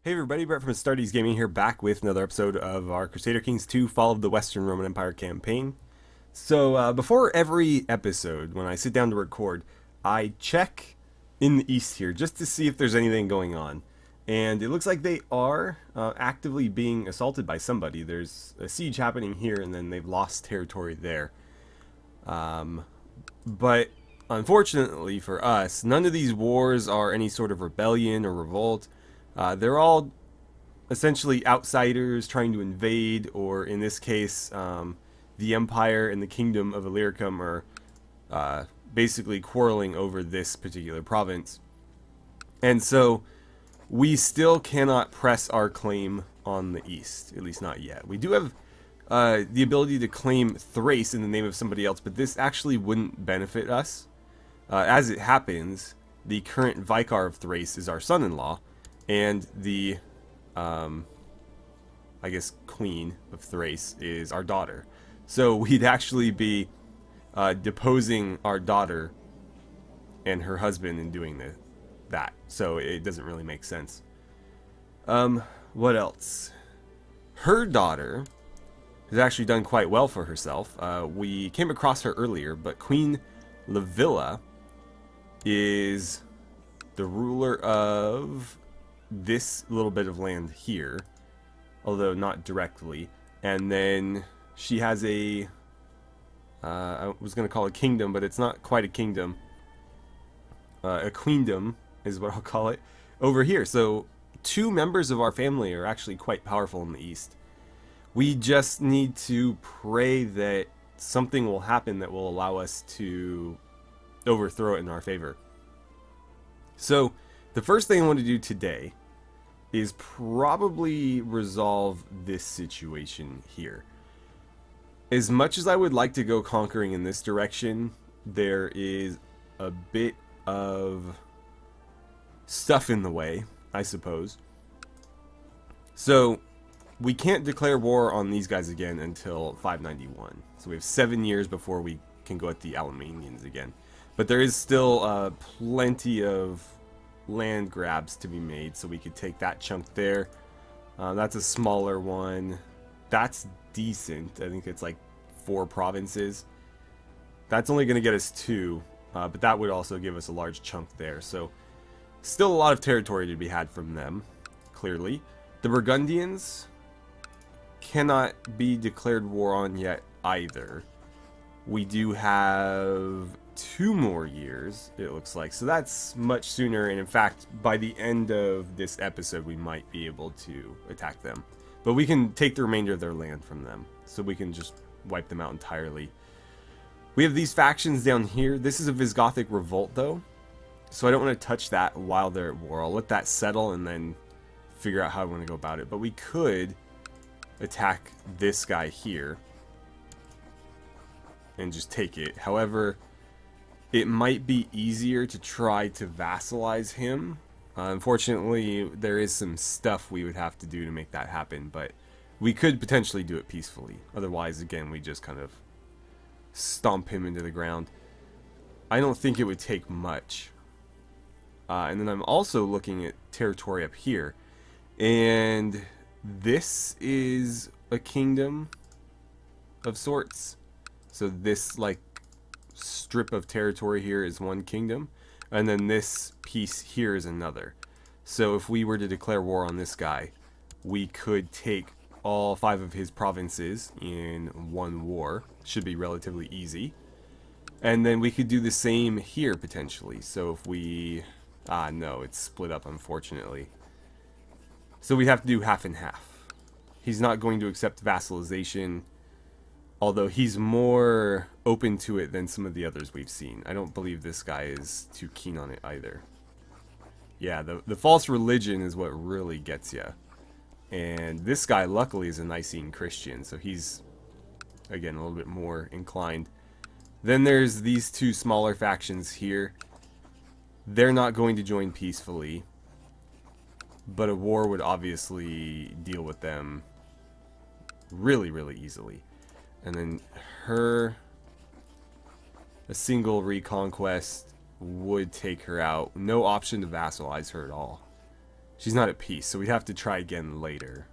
Hey everybody, Brett from AstartesGaming here, back with another episode of our Crusader Kings 2 Fall of the Western Roman Empire campaign. So before every episode, when I sit down to record, I check in the east here just to see if there's anything going on. And it looks like they are actively being assaulted by somebody. There's a siege happening here, and then they've lost territory there. But unfortunately for us, none of these wars are any sort of rebellion or revolt. They're all essentially outsiders trying to invade, or in this case, the Empire and the Kingdom of Illyricum are basically quarreling over this particular province. And so we still cannot press our claim on the east, at least not yet. We do have the ability to claim Thrace in the name of somebody else, but this actually wouldn't benefit us. As it happens, the current Vicar of Thrace is our son-in-law, and the, I guess, Queen of Thrace is our daughter. So we'd actually be deposing our daughter and her husband in doing that. So it doesn't really make sense. What else? Her daughter has actually done quite well for herself. We came across her earlier, but Queen Livilla is the ruler of this little bit of land here, although not directly. And then she has a I was going to call it a kingdom, but it's not quite a kingdom. A queendom is what I'll call it over here. So two members of our family are actually quite powerful in the east. We just need to pray that something will happen that will allow us to overthrow it in our favor. So the first thing I want to do today is probably resolve this situation here. As much as I would like to go conquering in this direction, there is a bit of stuff in the way, I suppose. So we can't declare war on these guys again until 591. So we have 7 years before we can go at the Alemannians again. But there is still plenty of land grabs to be made, so we could take that chunk there. That's a smaller one. That's decent. I think it's like 4 provinces. That's only going to get us 2, but that would also give us a large chunk there. So still a lot of territory to be had from them, clearly. The Burgundians cannot be declared war on yet either. We do have 2 more years, it looks like, so that's much sooner, and in fact by the end of this episode we might be able to attack them. But we can take the remainder of their land from them, so we can just wipe them out entirely. We have these factions down here. This is a Visigothic revolt though, so I don't want to touch that while they're at war. I'll let that settle and then figure out how I want to go about it. But we could attack this guy here and just take it. However, it might be easier to try to vassalize him. Unfortunately, there is some stuff we would have to do to make that happen, but we could potentially do it peacefully. Otherwise, again, we just kind of stomp him into the ground. I don't think it would take much. And then I'm also looking at territory up here. And this is a kingdom of sorts. So this, like, strip of territory here is one kingdom, and then this piece here is another. So if we were to declare war on this guy, we could take all 5 of his provinces in one war. Should be relatively easy. And then we could do the same here potentially. So if we no, it's split up, unfortunately. So we have to do half and half. He's not going to accept vassalization, although he's more open to it than some of the others we've seen. I don't believe this guy is too keen on it either. Yeah, the false religion is what really gets you. And this guy, luckily, is a Nicene Christian, so he's, again, a little bit more inclined. Then there's these 2 smaller factions here. They're not going to join peacefully, but a war would obviously deal with them really, really easily. And then a single reconquest would take her out. No option to vassalize her at all. She's not at peace, so we'd have to try again later.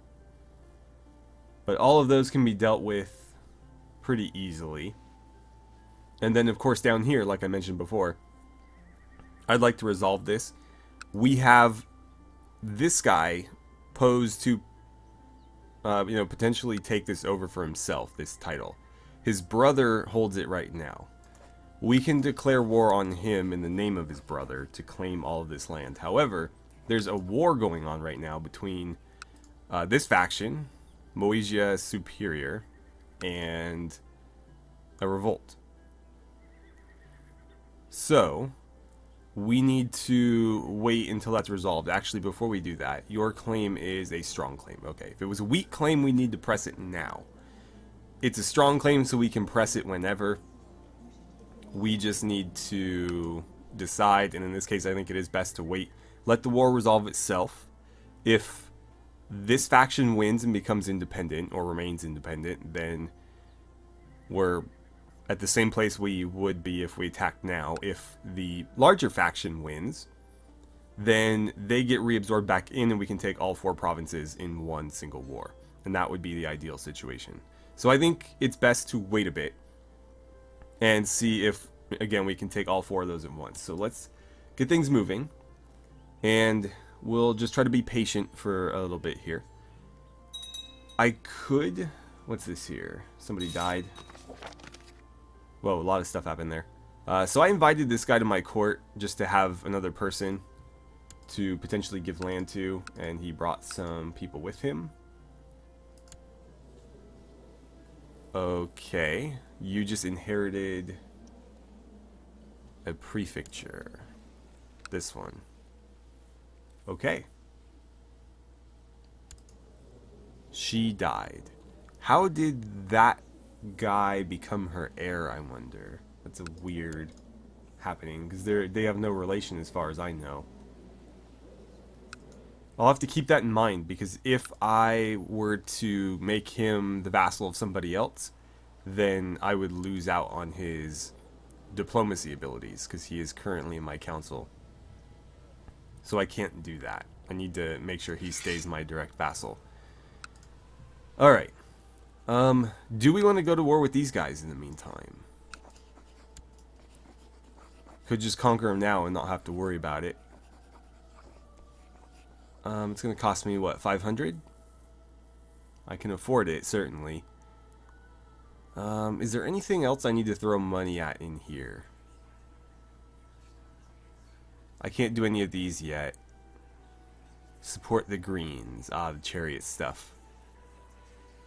But all of those can be dealt with pretty easily. And then, of course, down here, like I mentioned before, I'd like to resolve this. We have this guy posed to, potentially take this over for himself, this title. His brother holds it right now. We can declare war on him in the name of his brother to claim all of this land. However, there's a war going on right now between this faction, Moesia Superior, and a revolt. So, we need to wait until that's resolved. Actually, before we do that, your claim is a strong claim. Okay, if it was a weak claim, we need to press it now. It's a strong claim, so we can press it whenever. We just need to decide, and in this case, I think it is best to wait. Let the war resolve itself. If this faction wins and becomes independent, or remains independent, then we're at the same place we would be if we attacked now. If the larger faction wins, then they get reabsorbed back in and we can take all 4 provinces in one single war. And that would be the ideal situation. So I think it's best to wait a bit and see if, again, we can take all 4 of those at once. So let's get things moving, and we'll just try to be patient for a little bit here. I could... What's this here? Somebody died. Whoa, a lot of stuff happened there. So I invited this guy to my court just to have another person to potentially give land to, and he brought some people with him. Okay, you just inherited a prefecture. This one. Okay. She died. How did that guy become her heir, I wonder? That's a weird happening, because they have no relation as far as I know. I'll have to keep that in mind, because if I were to make him the vassal of somebody else, then I would lose out on his diplomacy abilities, because he is currently in my council. So I can't do that. I need to make sure he stays my direct vassal. Alright. Do we want to go to war with these guys in the meantime? Could just conquer them now and not have to worry about it. It's going to cost me, what, 500? I can afford it, certainly. Is there anything else I need to throw money at in here? I can't do any of these yet. Support the greens. Ah, the chariot stuff.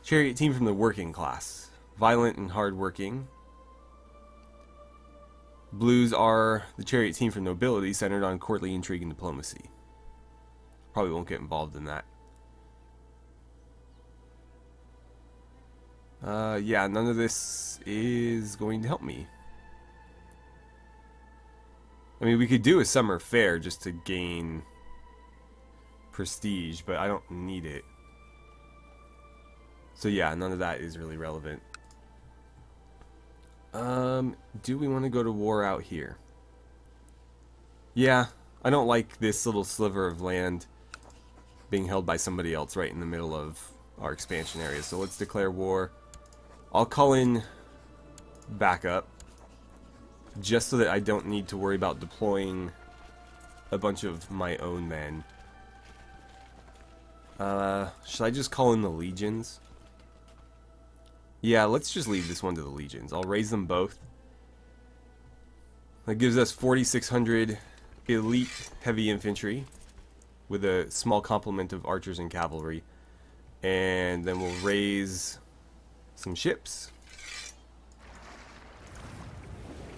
Chariot team from the working class. Violent and hardworking. Blues are the chariot team from nobility, centered on courtly intrigue and diplomacy. Probably won't get involved in that. Yeah, none of this is going to help me. I mean, we could do a summer fair just to gain prestige, but I don't need it. So yeah, none of that is really relevant. Do we want to go to war out here? Yeah, I don't like this little sliver of land being held by somebody else right in the middle of our expansion area. So let's declare war. I'll call in backup, just so that I don't need to worry about deploying a bunch of my own men. Should I just call in the legions? Yeah, let's just leave this one to the legions. I'll raise them both. That gives us 4,600 elite heavy infantry with a small complement of archers and cavalry. And then we'll raise some ships,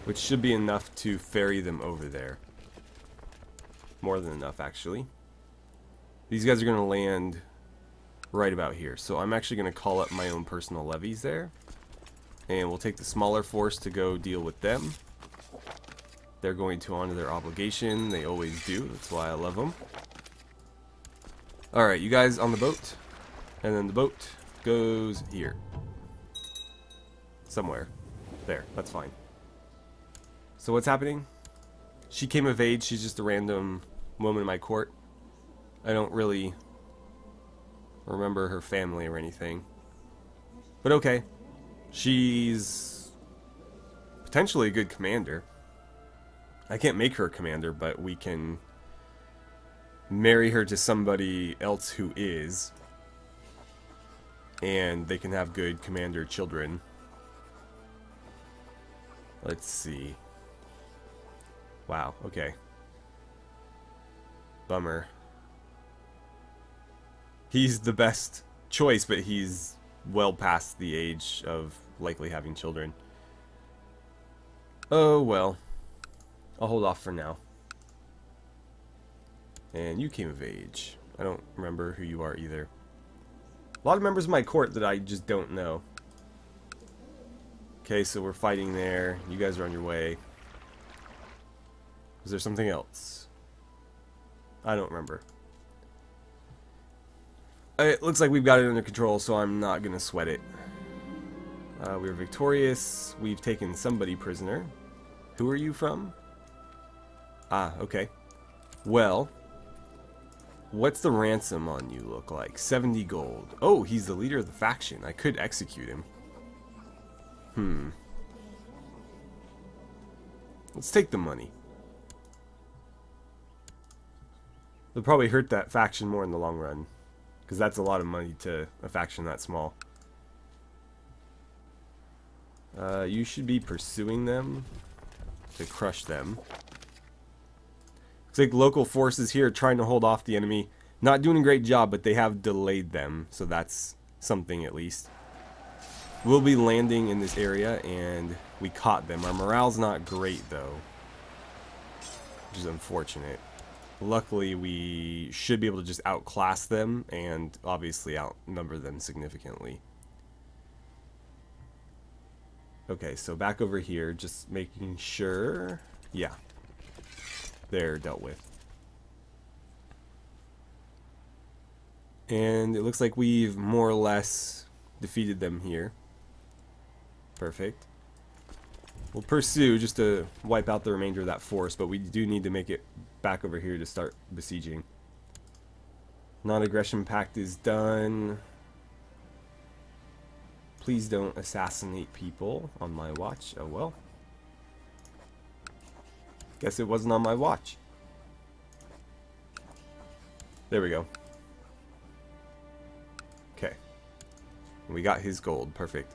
which should be enough to ferry them over there. More than enough, actually. These guys are going to land right about here. So I'm actually going to call up my own personal levies there. And we'll take the smaller force to go deal with them. They're going to honor their obligation. They always do. That's why I love them. Alright, you guys on the boat. And then the boat goes here. Somewhere. There. That's fine. So what's happening? She came of age. She's just a random woman in my court. I don't really remember her family or anything. But okay. She's potentially a good commander. I can't make her a commander, but we can marry her to somebody else who is. And they can have good commander children. Let's see. Wow, okay. Bummer. He's the best choice, but he's well past the age of likely having children. Oh well. I'll hold off for now. And you came of age. I don't remember who you are either. A lot of members of my court that I just don't know. Okay, so we're fighting there. You guys are on your way. Is there something else? I don't remember. It looks like we've got it under control, so I'm not going to sweat it. We're victorious. We've taken somebody prisoner. Who are you from? Ah, okay. Well, what's the ransom on you look like? 70 gold. Oh, he's the leader of the faction. I could execute him. Let's take the money. It'll probably hurt that faction more in the long run, because that's a lot of money to a faction that small. You should be pursuing them to crush them. Looks like local forces here are trying to hold off the enemy. Not doing a great job, but they have delayed them, so that's something at least. We'll be landing in this area, and we caught them. Our morale's not great, though, which is unfortunate. Luckily, we should be able to just outclass them, and obviously outnumber them significantly. Okay, so back over here, just making sure... Yeah. They're dealt with. And it looks like we've more or less defeated them here. Perfect. We'll pursue just to wipe out the remainder of that force, but we do need to make it back over here to start besieging. Non-aggression pact is done. Please don't assassinate people on my watch. Oh well. Guess it wasn't on my watch. There we go. Okay. We got his gold. Perfect.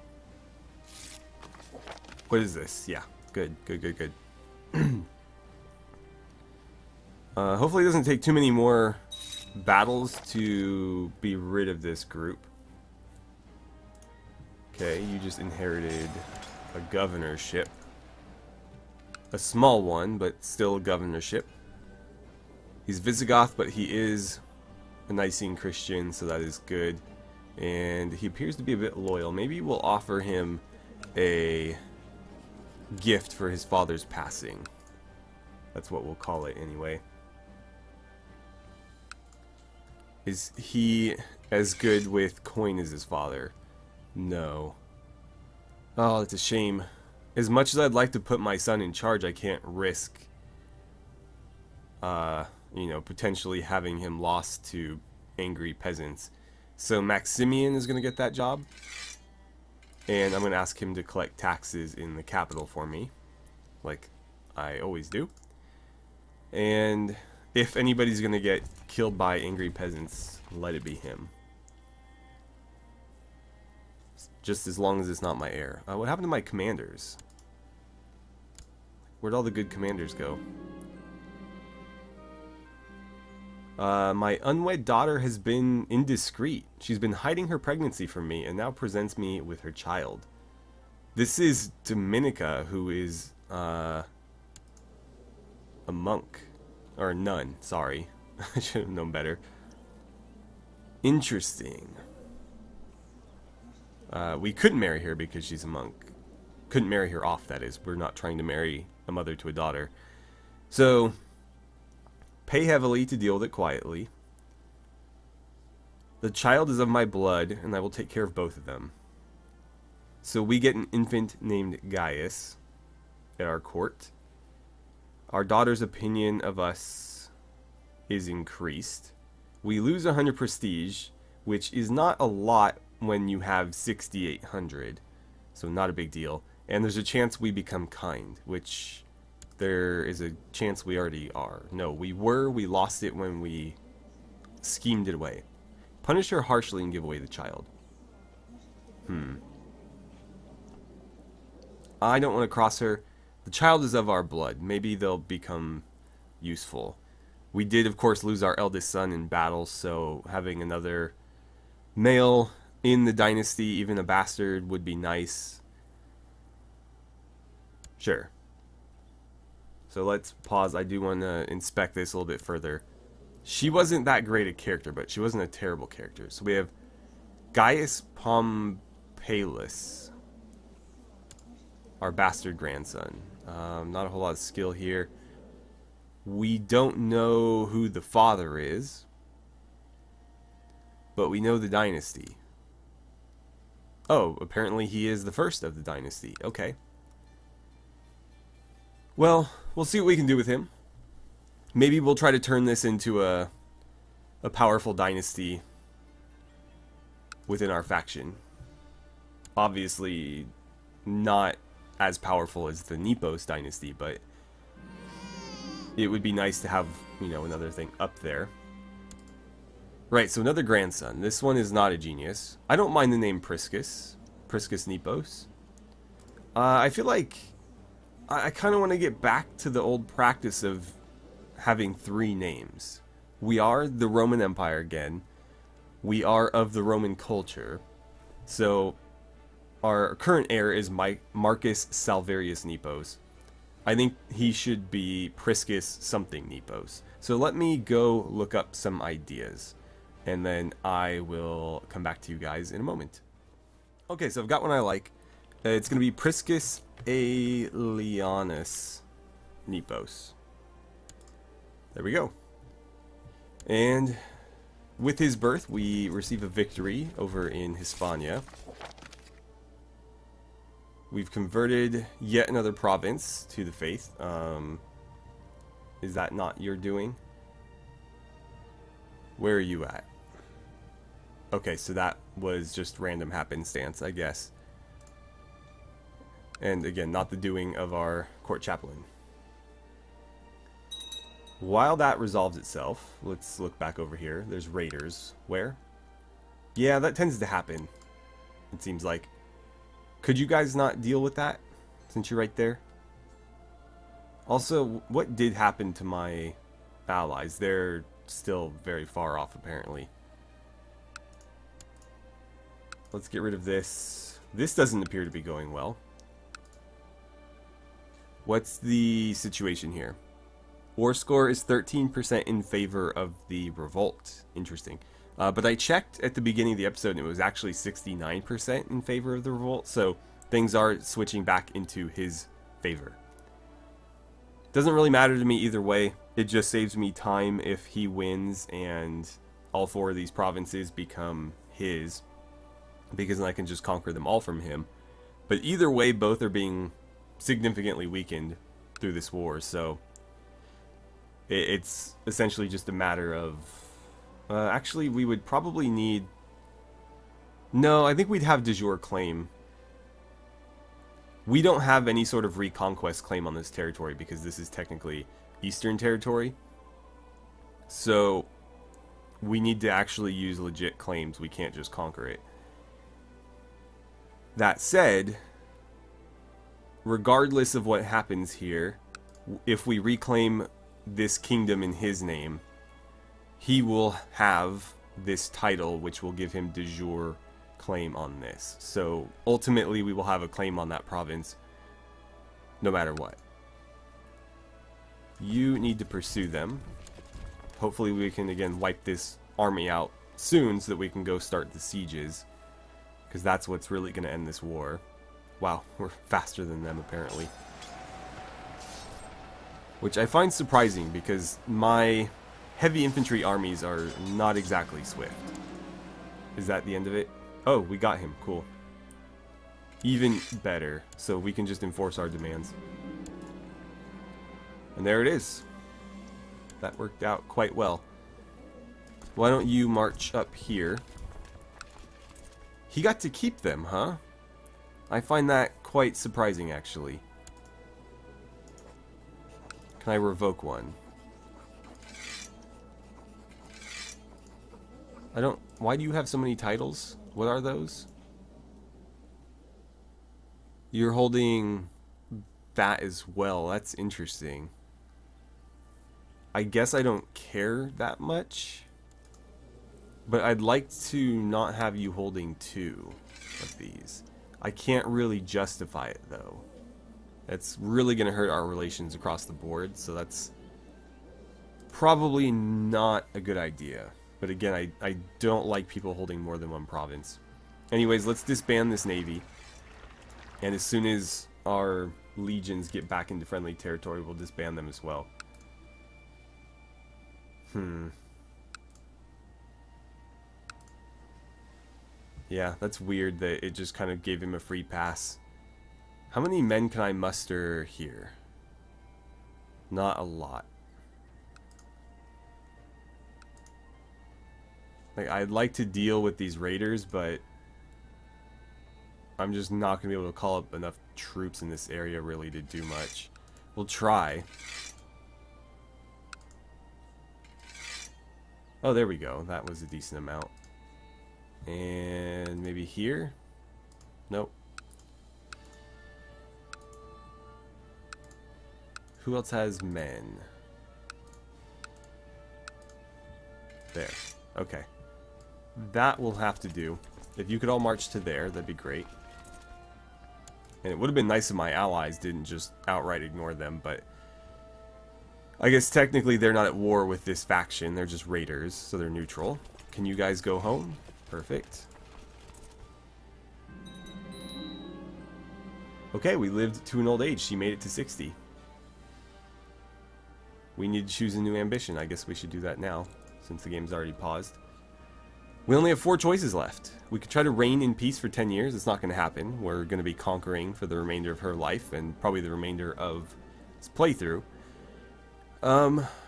What is this? Yeah. Good. Good, good, good. Hopefully it doesn't take too many more battles to be rid of this group. Okay, you just inherited a governorship. A small one, but still a governorship. He's Visigoth, but he is a Nicene Christian, so that is good. And he appears to be a bit loyal. Maybe we'll offer him a gift for his father's passing. That's what we'll call it anyway. Is he as good with coin as his father? No. Oh, that's a shame. As much as I'd like to put my son in charge, I can't risk, you know, potentially having him lost to angry peasants. So Maximian is going to get that job. And I'm going to ask him to collect taxes in the capital for me, like I always do. And if anybody's going to get killed by angry peasants, let it be him. Just as long as it's not my heir. What happened to my commanders? Where'd all the good commanders go? My unwed daughter has been indiscreet. She's been hiding her pregnancy from me and now presents me with her child. This is Dominica, who is a monk. Or a nun, sorry. I should have known better. Interesting. We couldn't marry her because she's a monk. Couldn't marry her off, that is. We're not trying to marry a mother to a daughter. So, pay heavily to deal with it quietly. The child is of my blood, and I will take care of both of them. So we get an infant named Gaius at our court. Our daughter's opinion of us is increased. We lose 100 prestige, which is not a lot when you have 6,800. So not a big deal. And there's a chance we become kind, which there is a chance we already are. No, we lost it when we schemed it away. Punish her harshly and give away the child. I don't want to cross her. The child is of our blood. Maybe they'll become useful. We did, of course, lose our eldest son in battle, so having another male in the dynasty, even a bastard, would be nice. Sure. So let's pause. I do want to inspect this a little bit further. She wasn't that great a character, but she wasn't a terrible character. So we have Gaius Pompeius, our bastard grandson. Not a whole lot of skill here. We don't know who the father is, but we know the dynasty. Oh, apparently he is the first of the dynasty. Okay. Well, we'll see what we can do with him. Maybe we'll try to turn this into a powerful dynasty within our faction. Obviously, not as powerful as the Nepos dynasty, but it would be nice to have, you know, another thing up there. Right, so another grandson. This one is not a genius. I don't mind the name Priscus Nepos. I feel like I kind of want to get back to the old practice of having 3 names. We are the Roman Empire again. We are of the Roman culture. So our current heir is Marcus Salverius Nepos. I think he should be Priscus something Nepos. So let me go look up some ideas, and then I will come back to you guys in a moment. Okay, so I've got one I like. It's going to be Priscus Aelianus Nepos. There we go. And with his birth, we receive a victory over in Hispania. We've converted yet another province to the faith. Is that not your doing? Where are you at? Okay, so that was just random happenstance, I guess. And again, not the doing of our court chaplain. While that resolves itself, let's look back over here. There's raiders. Where? Yeah, that tends to happen, it seems like. Could you guys not deal with that, since you're right there? Also, what did happen to my allies? They're still very far off, apparently. Let's get rid of this. This doesn't appear to be going well. What's the situation here? War score is 13% in favor of the revolt. Interesting. But I checked at the beginning of the episode and it was actually 69% in favor of the revolt. So things are switching back into his favor. Doesn't really matter to me either way. It just saves me time if he wins and all 4 of these provinces become his, because then I can just conquer them all from him. But either way, both are being significantly weakened through this war, so it's essentially just a matter of... actually, we would probably need... No, I think we'd have de jure claim. We don't have any sort of reconquest claim on this territory because this is technically Eastern territory. So we need to actually use legit claims. We can't just conquer it. That said, regardless of what happens here, if we reclaim this kingdom in his name, he will have this title, which will give him de jure claim on this. So ultimately we will have a claim on that province no matter what. You need to pursue them. Hopefully we can again wipe this army out soon so that we can go start the sieges, because that's what's really going to end this war. Wow, we're faster than them apparently, which I find surprising because my heavy infantry armies are not exactly swift. Is that the end of it? Oh, we got him. Cool. Even better. So we can just enforce our demands. And there it is. That worked out quite well. Why don't you march up here? He got to keep them, huh? I find that quite surprising, actually. Can I revoke one? I don't... Why do you have so many titles? What are those? You're holding that as well. That's interesting. I guess I don't care that much. But I'd like to not have you holding 2 of these. I can't really justify it, though. That's really going to hurt our relations across the board, so that's probably not a good idea. But again, I don't like people holding more than one province. Anyways, let's disband this navy. And as soon as our legions get back into friendly territory, we'll disband them as well. Yeah, that's weird that it just kind of gave him a free pass. How many men can I muster here? Not a lot. Like, I'd like to deal with these raiders, but I'm just not going to be able to call up enough troops in this area really to do much. We'll try. Oh, there we go. That was a decent amount. And maybe here? Nope. Who else has men? There. Okay. That will have to do. If you could all march to there, that'd be great. And it would have been nice if my allies didn't just outright ignore them, but I guess technically they're not at war with this faction. They're just raiders, so they're neutral. Can you guys go home? Perfect. Okay, we lived to an old age. She made it to 60. We need to choose a new ambition. I guess we should do that now, since the game's already paused. We only have 4 choices left. We could try to reign in peace for 10 years. It's not going to happen. We're going to be conquering for the remainder of her life, and probably the remainder of this playthrough.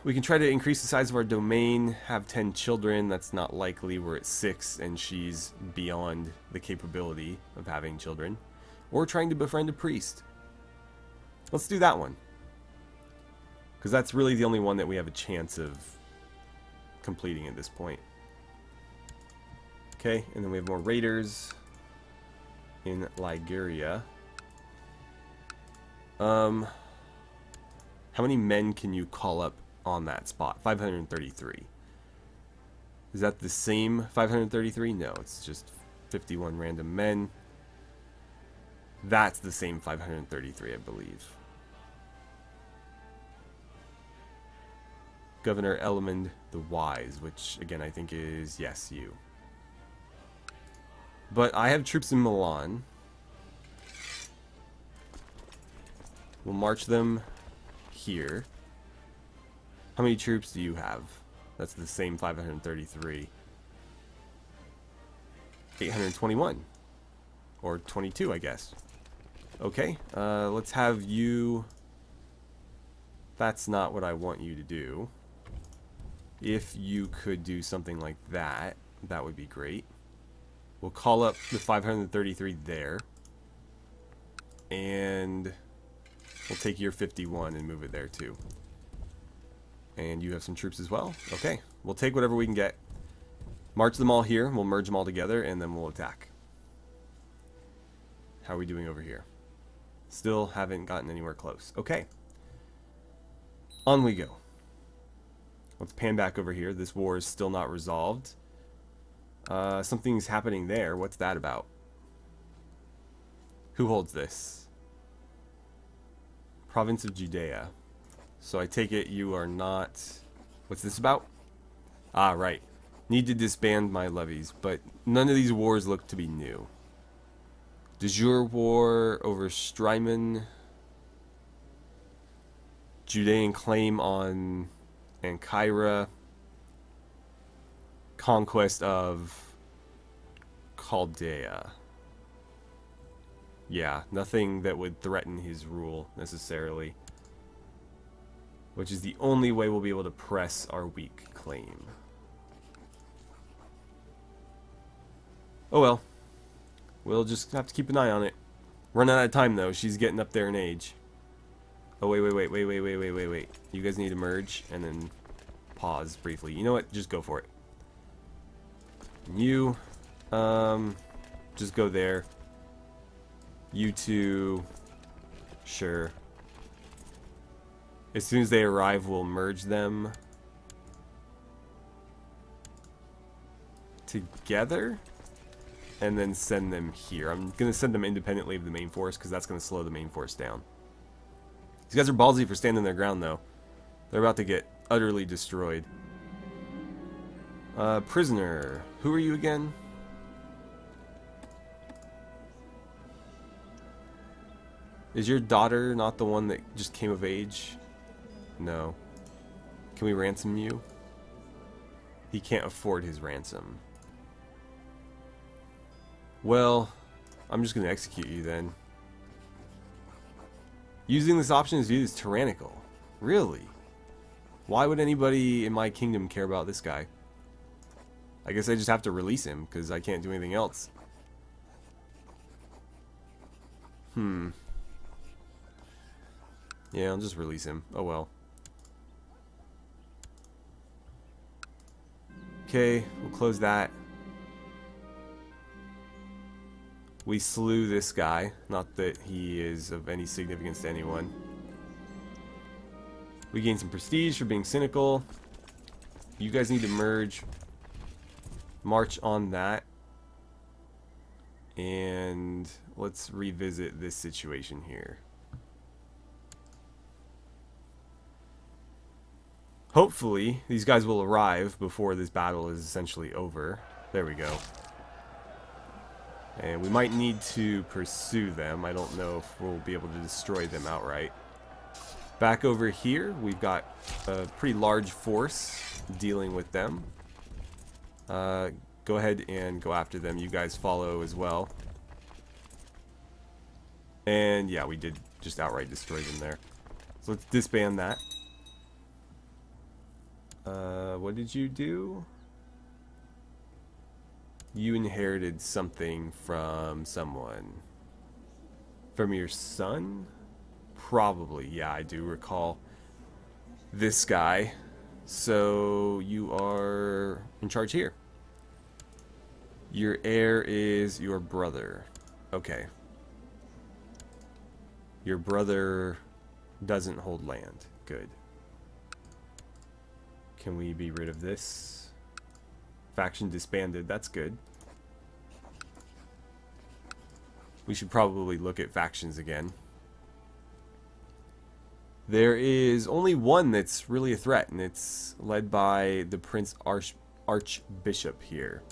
We can try to increase the size of our domain, have 10 children. That's not likely. We're at 6, and she's beyond the capability of having children. Or trying to befriend a priest. Let's do that one. Because that's really the only one that we have a chance of completing at this point. Okay, and then we have more raiders in Liguria. How many men can you call up on that spot? 533. Is that the same 533? No, it's just 51 random men. That's the same 533, I believe. Governor Elamund the Wise, which again I think is, yes, you. But I have troops in Milan. We'll march them here. How many troops do you have? That's the same 533. 821. Or 22, I guess. Okay, let's have you... That's not what I want you to do. If you could do something like that, that would be great. We'll call up the 533 there. And we'll take your 51 and move it there too. And you have some troops as well? Okay, we'll take whatever we can get. March them all here, we'll merge them all together, and then we'll attack. How are we doing over here? Still haven't gotten anywhere close. Okay. On we go. Let's pan back over here. This war is still not resolved. Something's happening there. What's that about? Who holds this? Province of Judea. So I take it you are not... What's this about? Ah, right. Need to disband my levies, but none of these wars look to be new. De jure war over Strymon. Judean claim on Ancyra. Conquest of Chaldea. Yeah, nothing that would threaten his rule necessarily. Which is the only way we'll be able to press our weak claim. Oh well. We'll just have to keep an eye on it. Running out of time though. She's getting up there in age. Oh wait. You guys need to merge and then pause briefly. You know what? Just go for it. You, just go there. You two, sure. As soon as they arrive, we'll merge them together and then send them here. I'm going to send them independently of the main force because that's going to slow the main force down. These guys are ballsy for standing their ground, though. They're about to get utterly destroyed. Prisoner. Who are you again? Is your daughter not the one that just came of age? No. Can we ransom you? He can't afford his ransom. Well, I'm just going to execute you then. Using this option is viewed as tyrannical. Really? Why would anybody in my kingdom care about this guy? I guess I just have to release him because I can't do anything else. Yeah, I'll just release him. Oh well. Okay, we'll close that. We slew this guy. Not that he is of any significance to anyone. We gained some prestige for being cynical. You guys need to merge. March on that. And let's revisit this situation here. Hopefully, these guys will arrive before this battle is essentially over. There we go. And we might need to pursue them. I don't know if we'll be able to destroy them outright. Back over here, we've got a pretty large force dealing with them. Go ahead and go after them. You guys follow as well. And yeah, we did just outright destroy them there. So let's disband that. What did you do? You inherited something from someone. From your son? Probably. Yeah, I do recall this guy. So you are in charge here. Your heir is your brother. Okay. Your brother doesn't hold land. Good. Can we be rid of this? Faction disbanded. That's good. We should probably look at factions again. There is only one that's really a threat, and it's led by the Prince Archbishop here.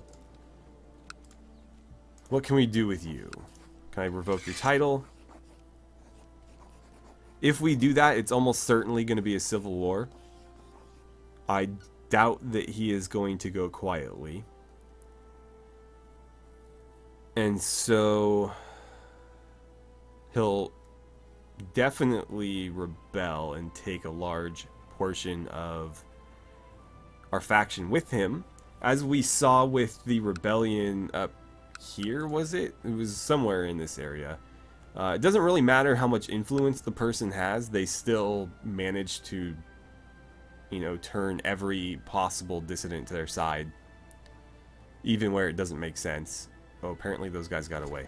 What can we do with you? Can I revoke your title? If we do that, it's almost certainly going to be a civil war. I doubt that he is going to go quietly. And so he'll definitely rebel and take a large portion of our faction with him. As we saw with the rebellion up here, was it? It was somewhere in this area. It doesn't really matter how much influence the person has. They still manage to, you know, turn every possible dissident to their side, even where it doesn't make sense. Oh, apparently those guys got away.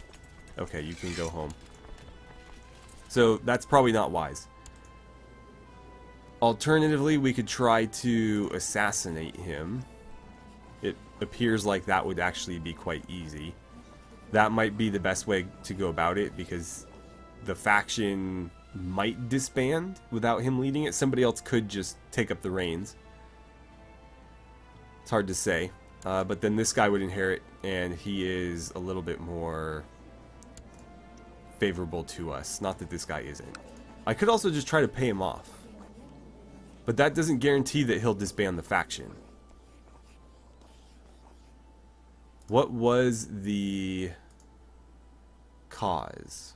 Okay, you can go home. So that's probably not wise. Alternatively, we could try to assassinate him. It appears like that would actually be quite easy. That might be the best way to go about it, because the faction might disband without him leading it. Somebody else could just take up the reins. It's hard to say. But then this guy would inherit, and he is a little bit more favorable to us. Not that this guy isn't. I could also just try to pay him off. But that doesn't guarantee that he'll disband the faction. What was the cause?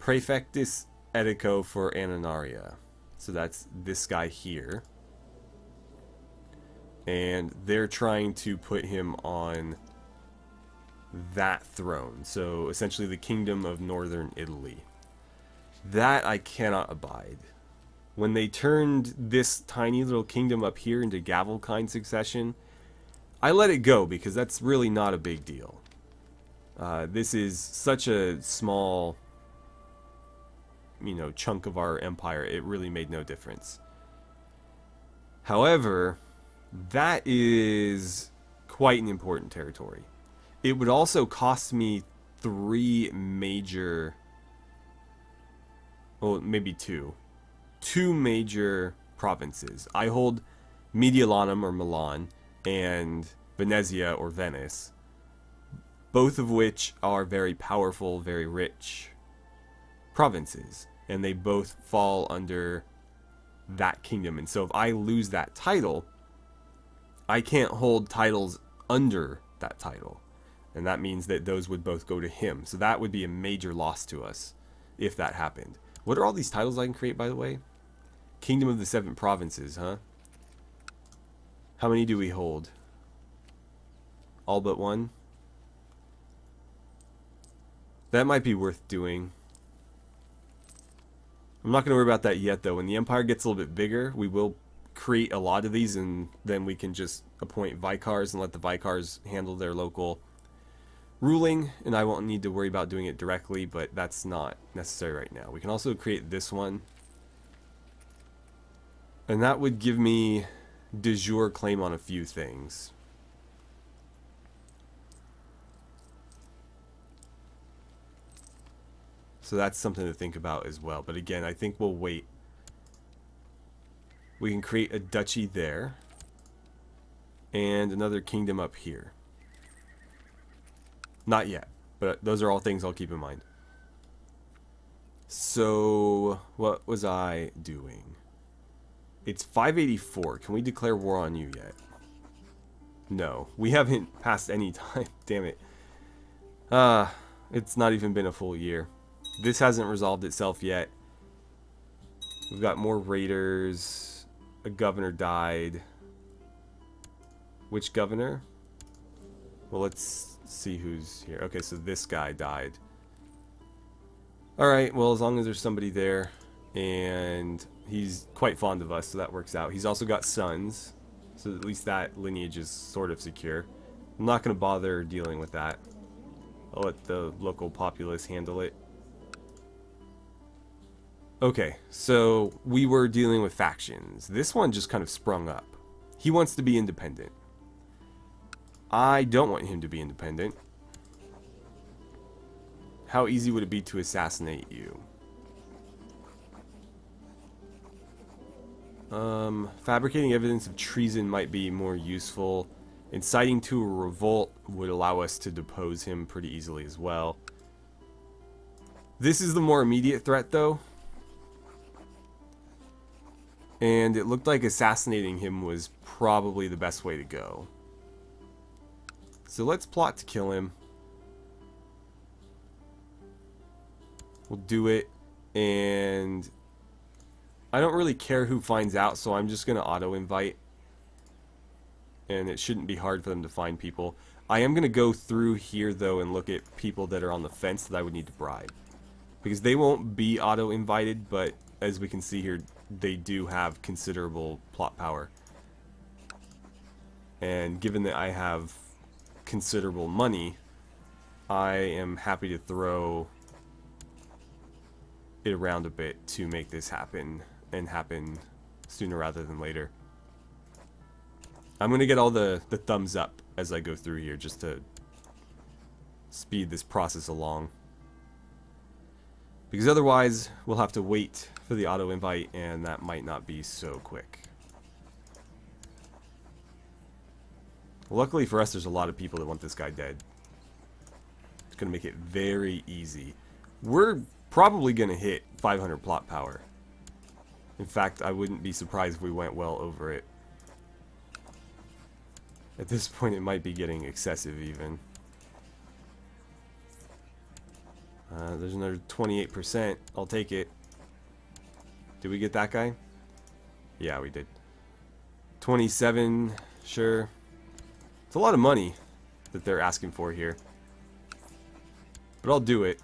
Praefectus Edico for Ananaria. So that's this guy here. and they're trying to put him on that throne. So essentially the Kingdom of Northern Italy. That I cannot abide. When they turned this tiny little kingdom up here into Gavelkind succession, I let it go because that's really not a big deal. This is such a small, chunk of our empire. It really made no difference. However, that is quite an important territory. It would also cost me 3 major, well, maybe 2 major provinces. I hold Mediolanum or Milan and Venezia or Venice, both of which are very powerful, very rich provinces, and they both fall under that kingdom. And so if I lose that title, I can't hold titles under that title, and that means that those would both go to him. So that would be a major loss to us if that happened. What are all these titles I can create, by the way? Kingdom of the 7 provinces, huh? How many do we hold? All but 1? That might be worth doing. I'm not going to worry about that yet, though. When the empire gets a little bit bigger, we will create a lot of these, and then we can just appoint vicars and let the vicars handle their local ruling, and I won't need to worry about doing it directly, but that's not necessary right now. We can also create this one, and that would give me de jure claim on a few things. So that's something to think about as well. But again, I think we'll wait. We can create a duchy there. And another kingdom up here. Not yet. But those are all things I'll keep in mind. So, what was I doing? It's 584. Can we declare war on you yet? No. We haven't passed any time. Damn it. It's not even been a full year. This hasn't resolved itself yet. We've got more raiders. A governor died. Which governor? Well, let's see who's here. Okay, so this guy died. Alright, well, as long as there's somebody there. And he's quite fond of us, so that works out. He's also got sons. So at least that lineage is sort of secure. I'm not going to bother dealing with that. I'll let the local populace handle it. Okay, so we were dealing with factions. This one just kind of sprung up. He wants to be independent. I don't want him to be independent. How easy would it be to assassinate you? Fabricating evidence of treason might be more useful. Inciting to a revolt would allow us to depose him pretty easily as well. This is the more immediate threat, though. And it looked like assassinating him was probably the best way to go. So let's plot to kill him. We'll do it. And I don't really care who finds out, so I'm just going to auto-invite. And it shouldn't be hard for them to find people. I am going to go through here, though, and look at people that are on the fence that I would need to bribe. Because they won't be auto-invited, but as we can see here, they do have considerable plot power. And given that I have considerable money, I am happy to throw it around a bit to make this happen, and happen sooner rather than later. I'm going to get all the thumbs up as I go through here just to speed this process along. Because otherwise, we'll have to wait for the auto-invite, and that might not be so quick. Luckily for us, there's a lot of people that want this guy dead. It's going to make it very easy. We're probably going to hit 500 plot power. In fact, I wouldn't be surprised if we went well over it. At this point, it might be getting excessive even. There's another 28%. I'll take it. Did we get that guy? Yeah, we did. 27 Sure. It's a lot of money that they're asking for here. But I'll do it.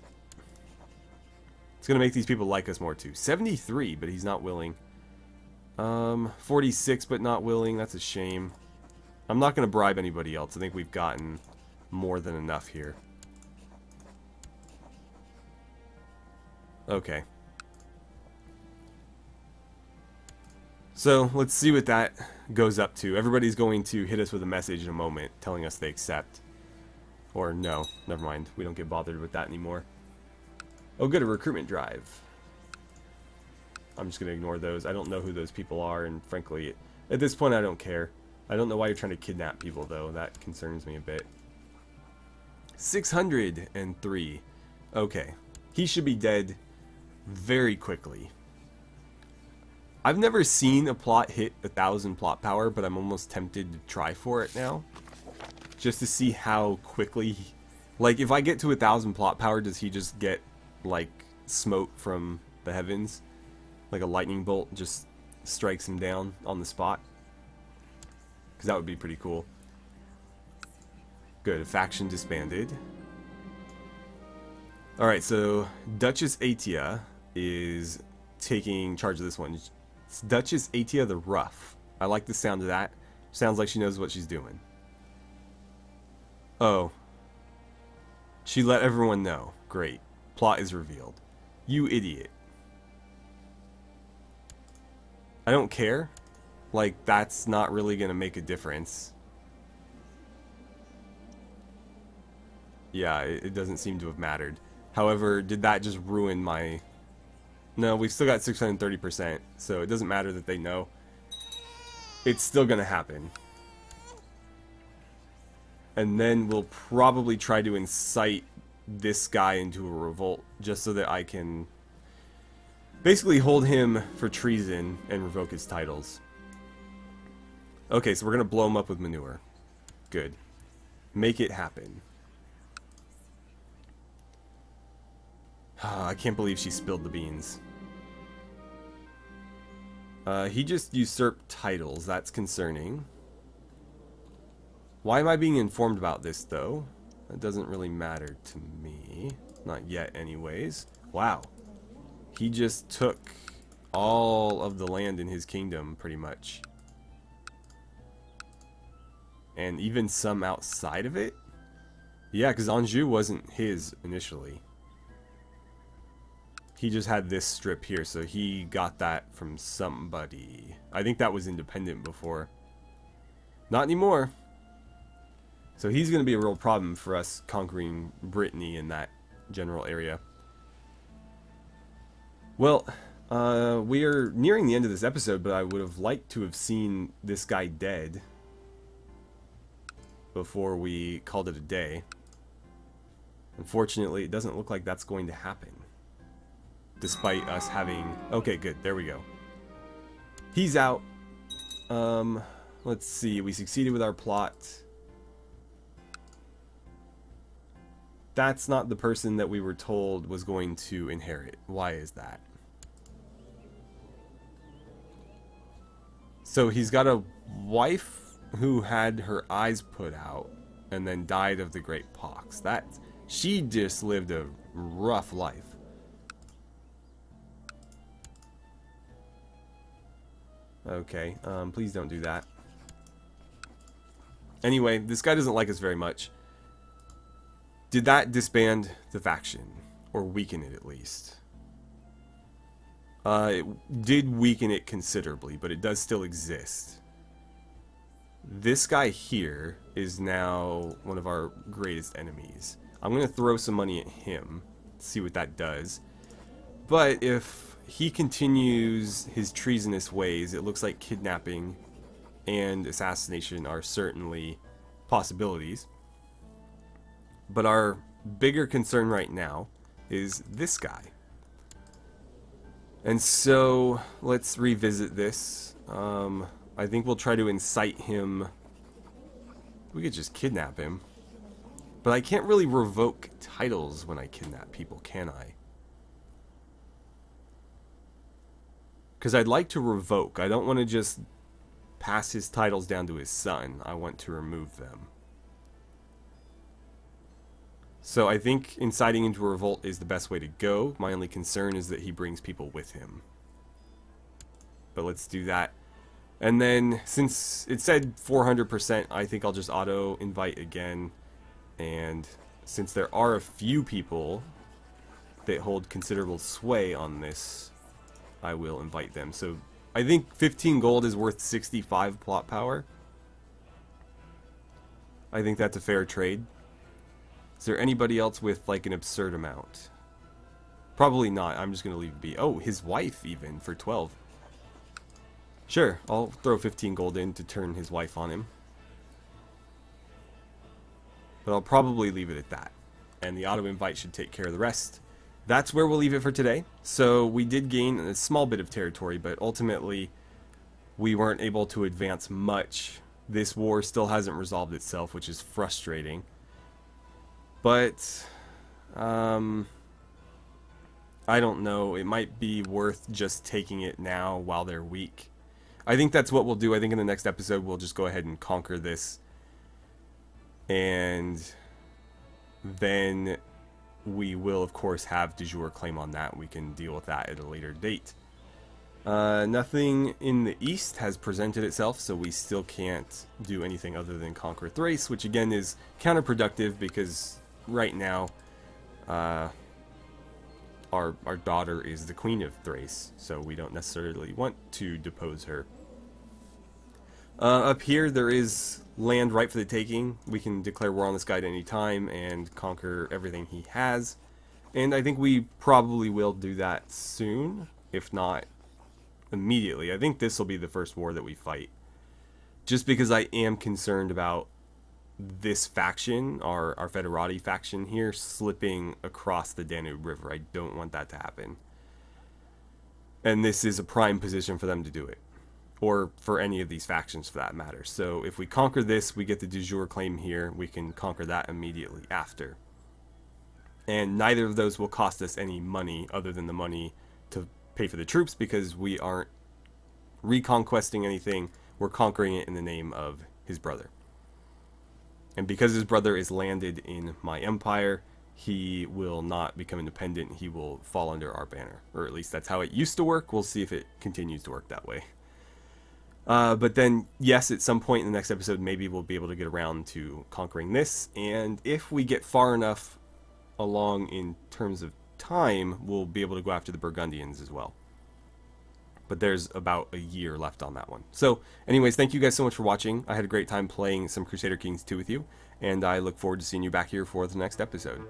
It's going to make these people like us more too. 73, but he's not willing. 46, but not willing. That's a shame. I'm not going to bribe anybody else. I think we've gotten more than enough here. Okay. So, let's see what that goes up to. Everybody's going to hit us with a message in a moment telling us they accept. Or no, never mind. We don't get bothered with that anymore. Oh good, a recruitment drive. I'm just going to ignore those. I don't know who those people are, and frankly, at this point I don't care. I don't know why you're trying to kidnap people, though. That concerns me a bit. 603. Okay. He should be dead very quickly. I've never seen a plot hit 1,000 plot power, but I'm almost tempted to try for it now. Just to see how quickly... Like, if I get to 1,000 plot power, does he just get, like, smote from the heavens? Like a lightning bolt just strikes him down on the spot? Because that would be pretty cool. Good, a faction disbanded. Alright, so Duchess Atia is taking charge of this one. It's Duchess Atia the Rough. I like the sound of that. Sounds like she knows what she's doing. Oh. She let everyone know. Great. Plot is revealed. You idiot. I don't care. Like, that's not really gonna make a difference. Yeah, it doesn't seem to have mattered. However, did that just ruin my... No, we've still got 630%, so it doesn't matter that they know. It's still gonna happen. And then we'll probably try to incite this guy into a revolt, just so that I can basically hold him for treason and revoke his titles. Okay, so we're gonna blow him up with manure. Good. Make it happen. I can't believe she spilled the beans. He just usurped titles. That's concerning. Why am I being informed about this, though? That doesn't really matter to me. Not yet, anyways. Wow. He just took all of the land in his kingdom, pretty much. And even some outside of it? Yeah, because Anjou wasn't his initially. He just had this strip here, so he got that from somebody. I think that was independent before. Not anymore. So he's going to be a real problem for us conquering Brittany in that general area. Well, we are nearing the end of this episode, but I would have liked to have seen this guy dead before we called it a day. Unfortunately, it doesn't look like that's going to happen. Despite us having... Okay, good. There we go. He's out. Let's see. We succeeded with our plot. That's not the person that we were told was going to inherit. Why is that? So he's got a wife who had her eyes put out and then died of the Great Pox. She just lived a rough life. Okay, please don't do that. Anyway, this guy doesn't like us very much. Did that disband the faction? Or weaken it, at least? It did weaken it considerably, but it does still exist. This guy here is now one of our greatest enemies. I'm going to throw some money at him, see what that does. But if he continues his treasonous ways, it looks like kidnapping and assassination are certainly possibilities. But our bigger concern right now is this guy. And so, let's revisit this. I think we'll try to incite him. We could just kidnap him. But I can't really revoke titles when I kidnap people, can I? Because I'd like to revoke. I don't want to just pass his titles down to his son. I want to remove them. So I think inciting into a revolt is the best way to go. My only concern is that he brings people with him. But let's do that. And then, since it said 400%, I think I'll just auto-invite again. And since there are a few people that hold considerable sway on this, I will invite them. So I think 15 gold is worth 65 plot power. I think that's a fair trade. Is there anybody else with like an absurd amount? Probably not. I'm just going to leave it be. Oh, his wife even for 12. Sure, I'll throw 15 gold in to turn his wife on him. But I'll probably leave it at that. And the auto-invite should take care of the rest. That's where we'll leave it for today. So we did gain a small bit of territory, but ultimately we weren't able to advance much. This war still hasn't resolved itself, which is frustrating. But, I don't know. It might be worth just taking it now while they're weak. I think that's what we'll do. I think in the next episode we'll just go ahead and conquer this. And then we will, of course, have de jure claim on that. We can deal with that at a later date. Nothing in the east has presented itself, so we still can't do anything other than conquer Thrace, which again is counterproductive because right now our daughter is the queen of Thrace, so we don't necessarily want to depose her. Up here there is land ripe for the taking. We can declare war on this guy at any time and conquer everything he has. And I think we probably will do that soon, if not immediately. I think this will be the first war that we fight. Just because I am concerned about this faction, our Federati faction here, slipping across the Danube River. I don't want that to happen. And this is a prime position for them to do it. Or for any of these factions for that matter. So if we conquer this, we get the de jure claim here. We can conquer that immediately after. And neither of those will cost us any money other than the money to pay for the troops, because we aren't reconquesting anything. We're conquering it in the name of his brother. And because his brother is landed in my empire, he will not become independent. He will fall under our banner. Or at least that's how it used to work. We'll see if it continues to work that way. But then, yes, at some point in the next episode, maybe we'll be able to get around to conquering this. And if we get far enough along in terms of time, we'll be able to go after the Burgundians as well. But there's about a year left on that one. So, anyways, thank you guys so much for watching. I had a great time playing some Crusader Kings 2 with you. And I look forward to seeing you back here for the next episode.